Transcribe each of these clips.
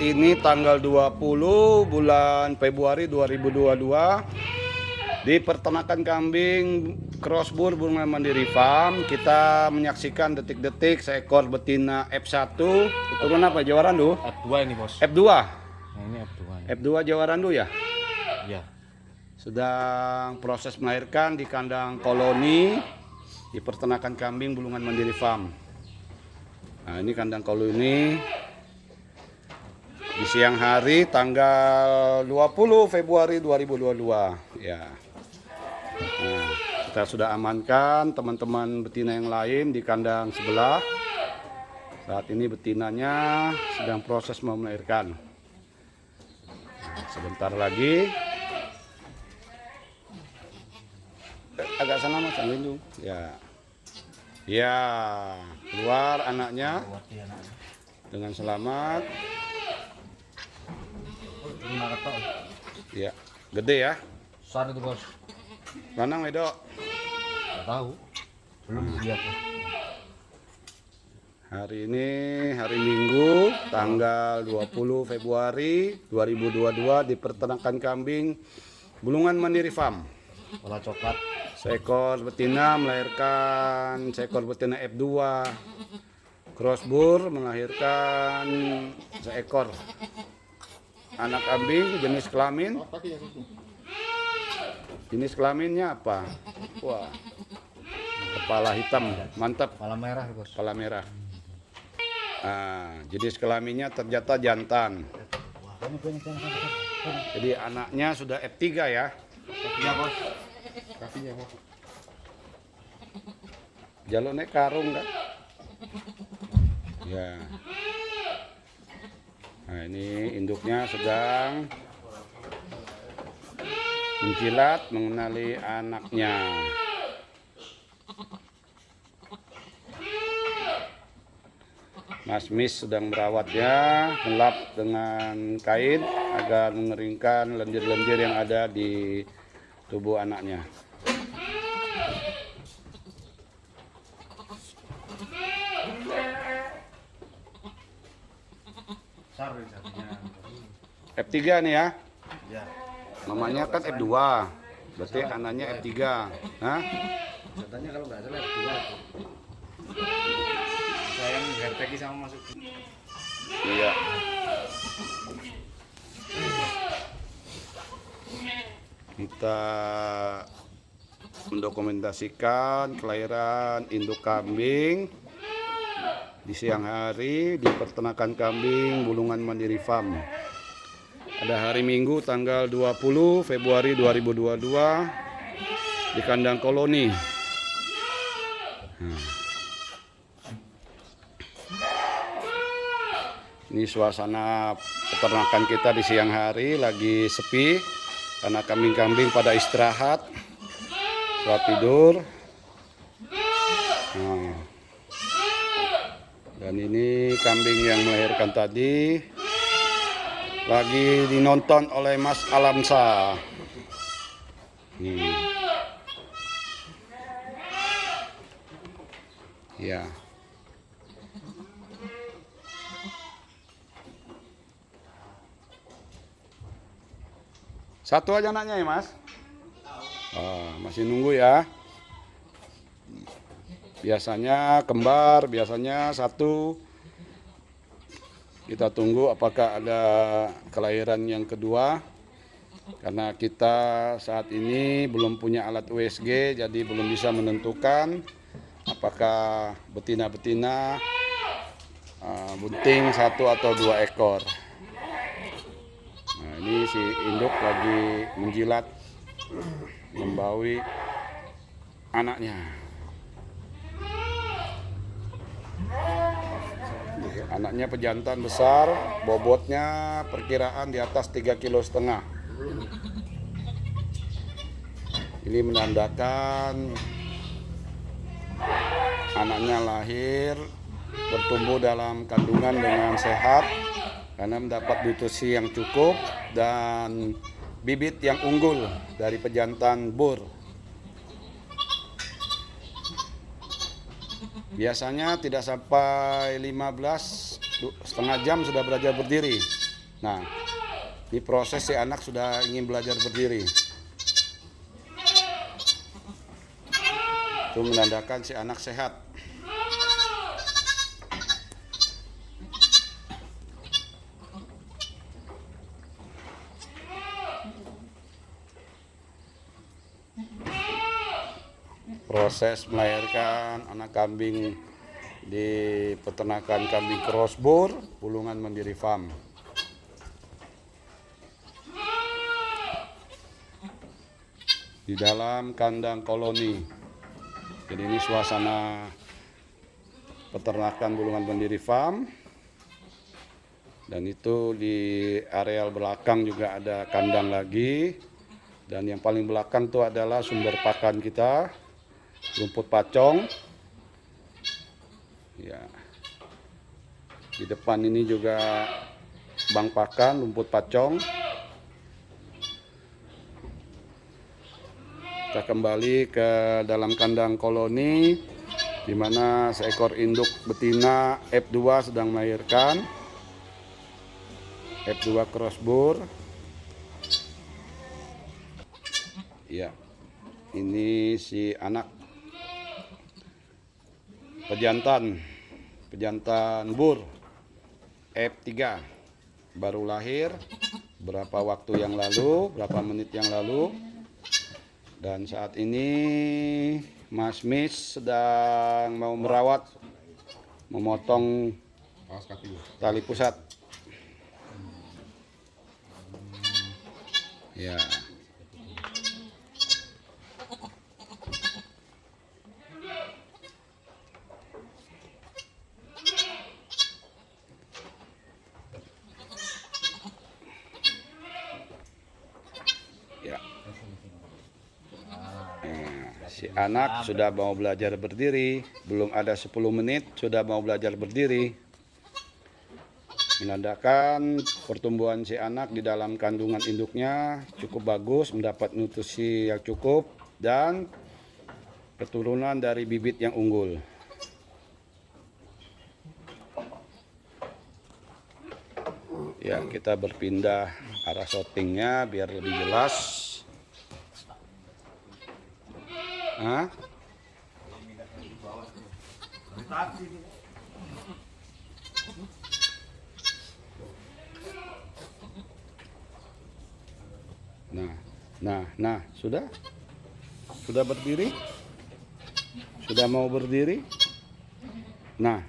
ini tanggal 20 bulan Februari 2022 di peternakan kambing Crossbur Bulungan Mandiri Farm. Kita menyaksikan detik-detik seekor betina F1 keturunan apa Jawarandu? F2 ini bos. F2. Nah ini F2 ini. F2 Jawarandu ya? Iya. Sedang proses melahirkan di kandang koloni di peternakan kambing Bulungan Mandiri Farm. Nah ini kandang koloni di siang hari tanggal 20 Februari 2022 ya. Nah, kita sudah amankan teman-teman betina yang lain di kandang sebelah. Saat ini betinanya sedang proses mau melahirkan. Nah, sebentar lagi agak sana mas, Angin ya. Ya, keluar anaknya dengan selamat. Ya, gede ya. Besar itu bos. Lanang wedok. Nggak tahu. Belum lihat. Hari ini hari Minggu tanggal 20 Februari 2022 di peternakan kambing Bulungan Mandiri Farm. Warna coklat. Seekor betina melahirkan seekor betina F2 Crossbur melahirkan seekor anak kambing jenis kelamin. Jenis kelaminnya apa? Wah, kepala hitam, mantap. Kepala merah bos. Kepala merah. Nah, jenis kelaminnya ternyata jantan. Jadi anaknya sudah F3 ya. Iya bos. Kakinya bos. Jalurnya karung kan? Ya. Nah ini induknya sedang menjilat mengenali anaknya. Mas Mis sedang merawatnya, melap dengan kain agar mengeringkan lendir-lendir yang ada di tubuh anaknya. F3 nih ya. Iya. Namanya kan F2. Berarti anaknya F3. Hah? Katanya kalau nggak salah F2 itu. Saya ngerteki sama masuk. Iya. Kita mendokumentasikan kelahiran induk kambing di siang hari di peternakan kambing Bulungan Mandiri Farm. Ada hari Minggu tanggal 20 Februari 2022 di kandang koloni. Ini suasana peternakan kita di siang hari lagi sepi karena kambing-kambing pada istirahat, sholat tidur. Nah, dan ini kambing yang melahirkan tadi lagi dinonton oleh Mas Alamsa. Ya. Satu aja anaknya ya mas? Masih nunggu ya. Biasanya kembar, biasanya satu. Kita tunggu apakah ada kelahiran yang kedua. Karena kita saat ini belum punya alat USG, jadi belum bisa menentukan apakah betina-betina bunting satu atau dua ekor. Nah, ini si induk lagi menjilat, membawi anaknya. Anaknya pejantan besar, bobotnya perkiraan di atas 3,5 kg. Ini menandakan anaknya lahir bertumbuh dalam kandungan dengan sehat karena mendapat nutrisi yang cukup dan bibit yang unggul dari pejantan bur. Biasanya tidak sampai 15 setengah jam sudah belajar berdiri. Nah, ini proses si anak sudah ingin belajar berdiri. Itu menandakan si anak sehat. Proses melahirkan anak kambing di peternakan kambing Crossbur, Bulungan Mandiri Farm. Di dalam kandang koloni. Jadi ini suasana peternakan Bulungan Mandiri Farm. Dan itu di areal belakang juga ada kandang lagi. Dan yang paling belakang itu adalah sumber pakan kita, rumput pacong. Ya. Di depan ini juga bank pakan, rumput pacong. Kita kembali ke dalam kandang koloni, di mana seekor induk betina F2 sedang melahirkan. F2 Crossbur. Ya, ini si anak pejantan bur F3 baru lahir berapa waktu yang lalu, berapa menit yang lalu. Dan saat ini Mas Miss sedang mau merawat, memotong tali pusat. Ya. Ya. Si anak sudah mau belajar berdiri, belum ada 10 menit sudah mau belajar berdiri. Menandakan pertumbuhan si anak di dalam kandungan induknya cukup bagus, mendapat nutrisi yang cukup dan keturunan dari bibit yang unggul. Ya, kita berpindah arah shootingnya biar lebih jelas. Hah? Nah, sudah berdiri? Sudah mau berdiri? Nah,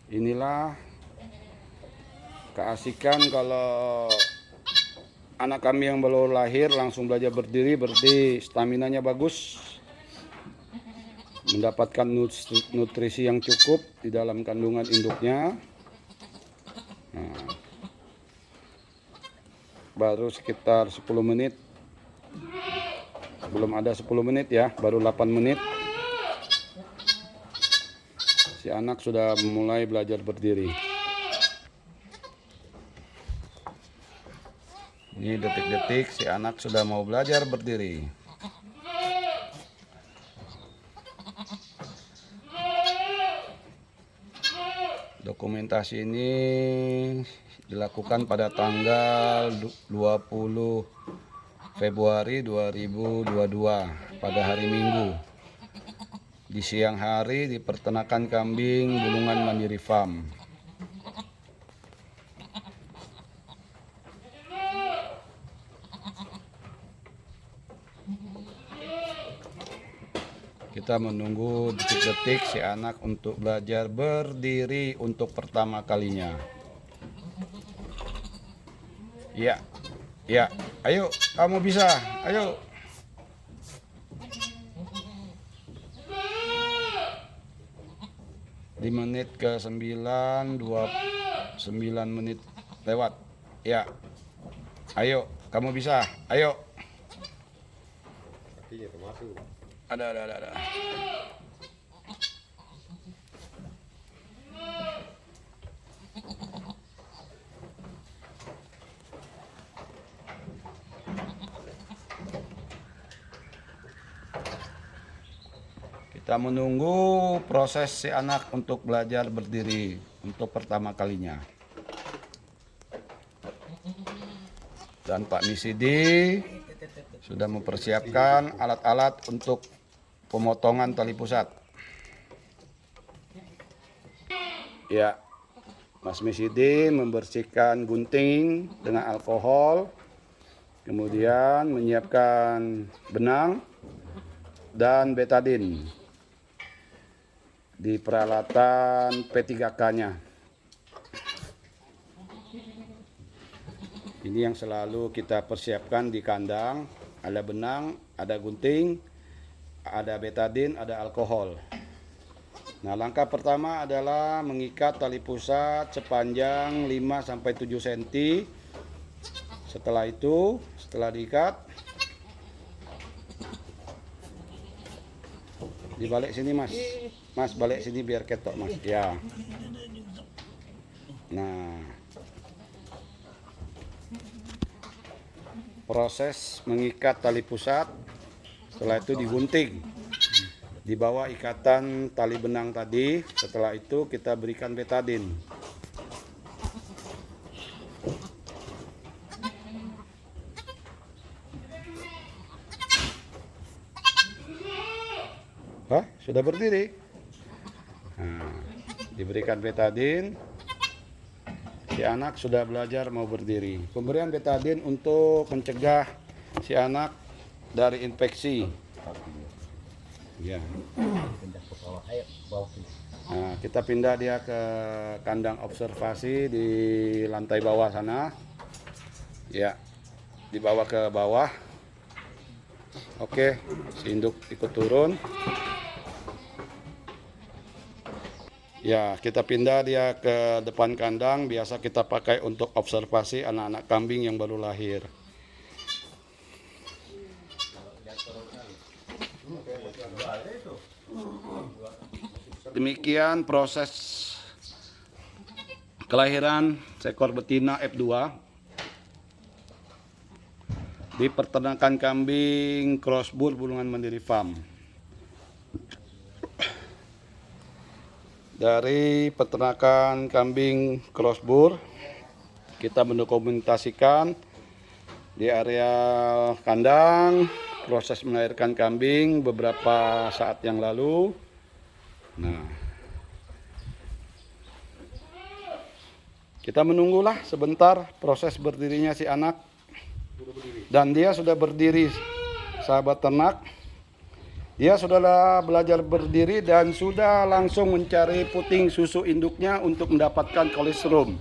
inilah keasikan kalau anak kami yang baru lahir langsung belajar berdiri, berarti staminanya bagus, mendapatkan nutrisi yang cukup di dalam kandungan induknya. Nah, baru sekitar 10 menit, belum ada 10 menit ya, baru 8 menit si anak sudah mulai belajar berdiri. Ini detik-detik si anak sudah mau belajar berdiri. Dokumentasi ini dilakukan pada tanggal 20 Februari 2022 pada hari Minggu di siang hari di peternakan kambing Bulungan Mandiri Farm. Kita menunggu detik-detik si anak untuk belajar berdiri untuk pertama kalinya. Ya, ayo, kamu bisa, ayo. Di menit ke 9, 9 menit lewat. Ya, ayo, kamu bisa, ayo. Ada. Kita menunggu proses si anak untuk belajar berdiri untuk pertama kalinya. Dan Pak Misidi sudah mempersiapkan alat-alat untuk pemotongan tali pusat. Ya, Mas Misidi membersihkan gunting dengan alkohol, kemudian menyiapkan benang dan betadin di peralatan P3K-nya. Ini yang selalu kita persiapkan di kandang. Ada benang, ada gunting, ada betadin, ada alkohol. Nah, langkah pertama adalah mengikat tali pusat sepanjang 5-7 cm. Setelah itu, setelah diikat, dibalik sini Mas. Mas balik sini biar ketok Mas. Ya. Nah, proses mengikat tali pusat, setelah itu digunting di bawah ikatan tali benang tadi. Setelah itu kita berikan betadin. Hah? Sudah berdiri? Nah, diberikan betadin. Si anak sudah belajar mau berdiri. Pemberian betadin untuk mencegah si anak dari infeksi. Ya. Nah, kita pindah dia ke kandang observasi di lantai bawah sana. Ya, dibawa ke bawah. Oke, si induk ikut turun. Ya, kita pindah dia ke depan kandang. Biasa kita pakai untuk observasi anak-anak kambing yang baru lahir. Demikian proses kelahiran seekor betina F2 di peternakan kambing Crossburg Bulungan Mandiri Farm. Dari peternakan kambing Crossburg, kita mendokumentasikan di area kandang proses melahirkan kambing beberapa saat yang lalu. Nah, kita menunggulah sebentar proses berdirinya si anak. Dan dia sudah berdiri, sahabat ternak. Dia sudah belajar berdiri dan sudah langsung mencari puting susu induknya untuk mendapatkan kolostrum.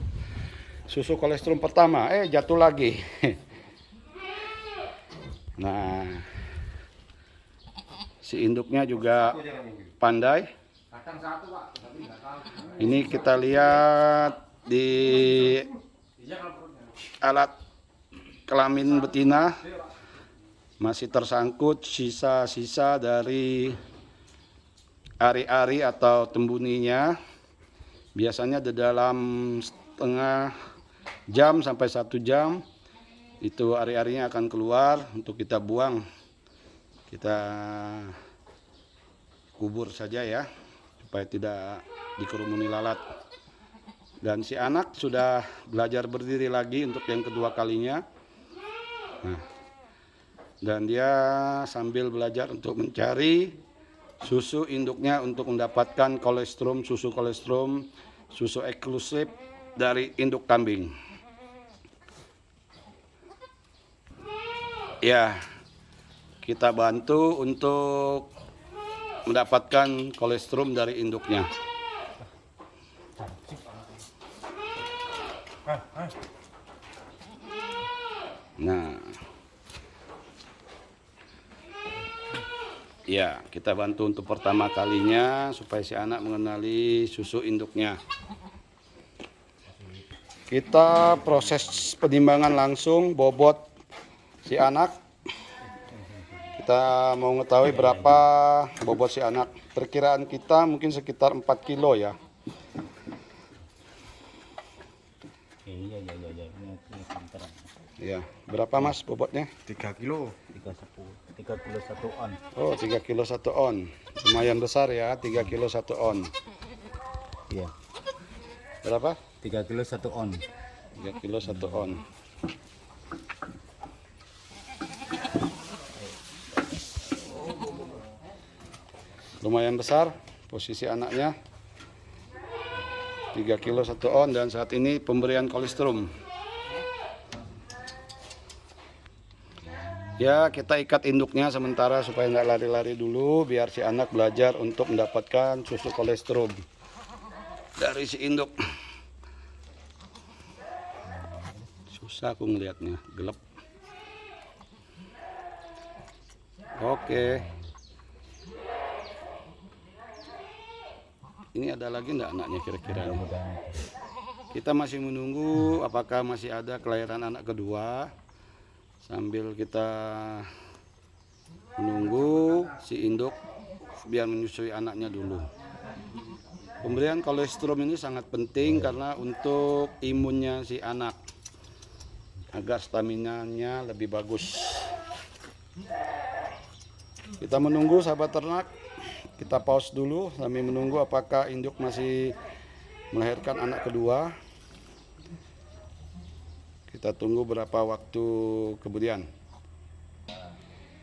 Susu kolostrum pertama, jatuh lagi. Nah, si induknya juga pandai. Ini kita lihat di alat kelamin betina masih tersangkut sisa-sisa dari ari-ari atau tembuninya. Biasanya di dalam setengah jam sampai 1 jam itu ari-arinya akan keluar untuk kita buang. Kita kubur saja ya, supaya tidak dikerumuni lalat. Dan si anak sudah belajar berdiri lagi untuk yang kedua kalinya. Nah, dan dia sambil belajar untuk mencari susu induknya untuk mendapatkan kolostrum, susu eksklusif dari induk kambing. Ya, kita bantu untuk mendapatkan kolostrum dari induknya. Nah, ya, kita bantu untuk pertama kalinya supaya si anak mengenali susu induknya. Kita proses penimbangan langsung bobot si anak. Kita mau mengetahui berapa bobot si anak. Perkiraan kita mungkin sekitar 4 kilo ya. Ya, berapa Mas bobotnya? 3 kilo. 3 kilo 1 on. Oh, 3 kilo 1 on. Lumayan besar ya, 3 kilo 1 on. Iya. Berapa? 3 kilo 1 on. 3 kilo 1 on. Lumayan besar posisi anaknya, 3 kilo 1 on, dan saat ini pemberian kolostrum. Ya, kita ikat induknya sementara supaya nggak lari-lari dulu, biar si anak belajar untuk mendapatkan susu kolostrum dari si induk. Susah aku ngelihatnya, gelap. Oke. Ini ada lagi enggak anaknya kira-kira? Kita masih menunggu apakah masih ada kelahiran anak kedua. Sambil kita menunggu si induk biar menyusui anaknya dulu. Pemberian kolostrum ini sangat penting karena untuk imunnya si anak, agar staminanya lebih bagus. Kita menunggu sahabat ternak. Kita pause dulu sambil menunggu apakah induk masih melahirkan anak kedua. Kita tunggu berapa waktu kemudian.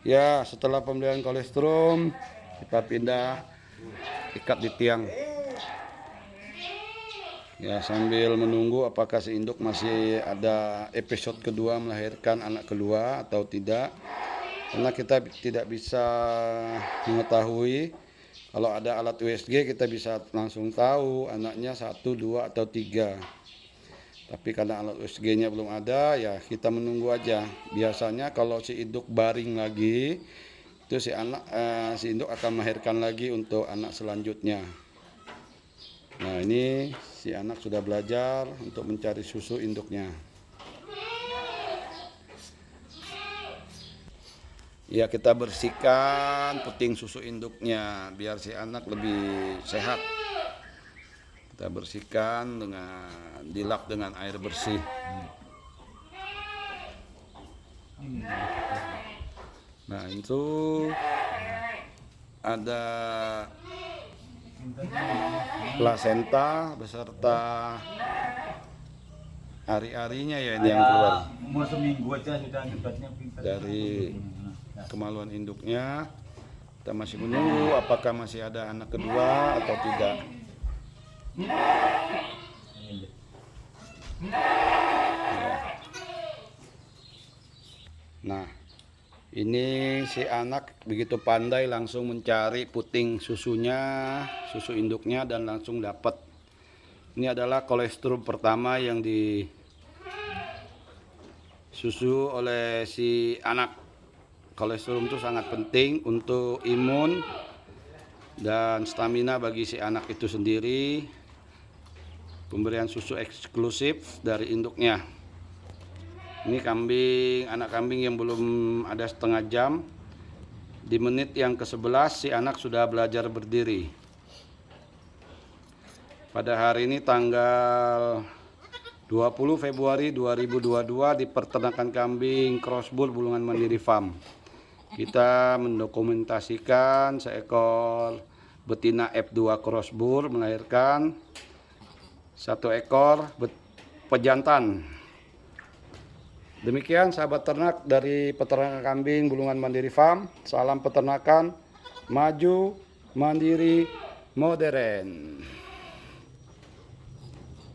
Ya, setelah pemberian kolostrum, kita pindah ikat di tiang. Ya, sambil menunggu apakah si induk masih ada episode kedua melahirkan anak kedua atau tidak. Karena kita tidak bisa mengetahui. Kalau ada alat USG kita bisa langsung tahu anaknya 1, 2, atau 3. Tapi karena alat USG-nya belum ada, ya kita menunggu aja. Biasanya kalau si induk baring lagi, itu si induk akan melahirkan lagi untuk anak selanjutnya. Nah, ini si anak sudah belajar untuk mencari susu induknya. Ya, kita bersihkan puting susu induknya biar si anak lebih sehat. Kita bersihkan dengan dilap dengan air bersih. Nah, itu ada plasenta beserta ari-arinya ya ini yang keluar. Umur seminggu aja sudah hebatnya pintar. Dari kemaluan induknya. Kita masih menunggu apakah masih ada anak kedua atau tidak. Nah, ini si anak begitu pandai langsung mencari puting susunya, susu induknya, dan langsung dapat. Ini adalah kolostrum pertama yang disusu oleh si anak. Kolostrum itu sangat penting untuk imun dan stamina bagi si anak itu sendiri. Pemberian susu eksklusif dari induknya. Ini kambing, anak kambing yang belum ada setengah jam. Di menit yang ke-11 si anak sudah belajar berdiri. Pada hari ini tanggal 20 Februari 2022 di peternakan kambing Crossbull Bulungan Mandiri Farm. Kita mendokumentasikan seekor betina F2 Crossbull melahirkan 1 ekor pejantan. Demikian sahabat ternak dari peternakan kambing Bulungan Mandiri Farm. Salam peternakan maju, mandiri, modern.